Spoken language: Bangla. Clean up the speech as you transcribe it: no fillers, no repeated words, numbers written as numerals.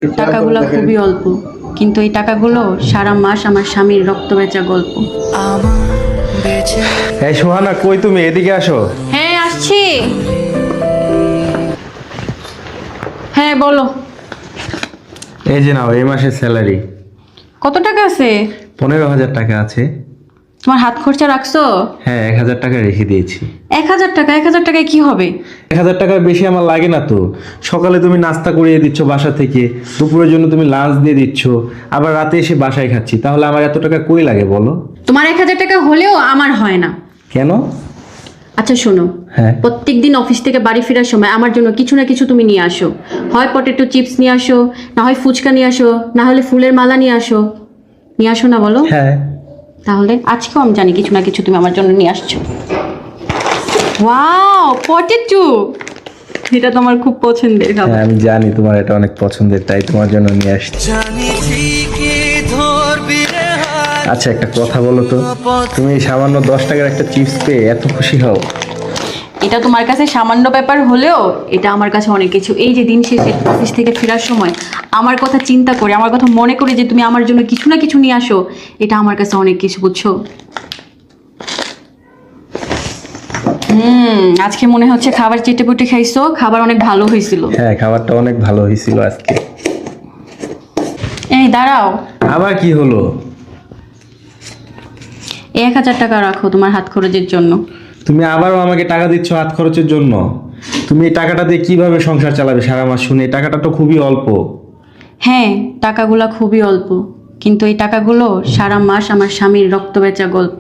টাকাগুলো খুবই অল্প, কিন্তু এই টাকাগুলো সারা মাস আমার স্বামীর রক্ত বেচা গল্প। এই সোহানা, কই তুমি? এদিকে আসো। হ্যাঁ আসছি। হ্যাঁ বলো। এই যে নাও, এই মাসের স্যালারি। কত টাকা আছে? 15,000 টাকা আছে। তোমার হাত খরচা রাখছো? হ্যাঁ, 1,000 টাকা রেখে দিয়েছি। 1,000 টাকা? 1,000 টাকায় কি হবে? 1,000 টাকার বেশি আমার লাগে না তো। সকালে তুমি নাস্তা করিয়ে দিচ্ছ বাসা থেকে, দুপুরের জন্য তুমি লাঞ্চ দিয়ে দিচ্ছ, আবার রাতে এসে বাসায় খাচ্ছি, তাহলে আমার এত টাকা কই লাগে বলো? তোমার 1,000 টাকা হলেও আমার হয় না। কেন? আচ্ছা শোনো, হ্যাঁ। প্রত্যেকদিন অফিস থেকে বাড়ি ফেরার সময় আমার জন্য কিছু না কিছু তুমি নিয়ে আসো। হয় পটেটো চিপস নিয়ে আসো, না হয় ফুচকা নিয়ে আসো, না হলে ফুলের মালা নিয়ে আসো। নিয়ে আসো না বলো? হ্যাঁ। তাহলে আজকেও আমি জানি কিছু না কিছু তুমি আমার জন্য নিয়ে আসছো। Wow, potato! এটা তোমার খুব পছন্দের খাবার। হ্যাঁ, আমি জানি তোমার এটা অনেক পছন্দের, তাই তোমার জন্য নিয়ে আসছি। আচ্ছা, একটা কথা বলো তো, তুমি এই সামান্য 10 টাকার একটা চিপস পেয়ে এত খুশি হও? এটা তোমার কাছে সামান্য ব্যাপার হলেও এটা আমার কাছে অনেক কিছু। এই যে দিন শেষে অফিস থেকে ফেরার সময় আমার কথা চিন্তা করে, আমার কথা মনে করে যে তুমি আমার জন্য কিছু না কিছু নিয়ে আসো, এটা আমার কাছে অনেক কিছু, বুঝছো? আজকে মনে হচ্ছে খাবার চেটেপুটে খাইছো, খাবার অনেক ভালো হয়েছিল। হ্যাঁ, খাবারটা অনেক ভালো হয়েছিল আজকে। এই দাঁড়াও, আবার কি হলো? 1,000 টাকা রাখো তোমার হাত খরচের জন্য। তুমি আবারও আমাকে টাকা দিচ্ছ হাত খরচের জন্য? তুমি এই টাকাটা দিয়ে কিভাবে সংসার চালাবে সারা মাস? শুনে এই টাকাটা তো খুবই অল্প। হ্যাঁ, টাকাগুলো খুবই অল্প, কিন্তু এই টাকাগুলো সারা মাস আমার স্বামীর রক্ত বেচা গল্প।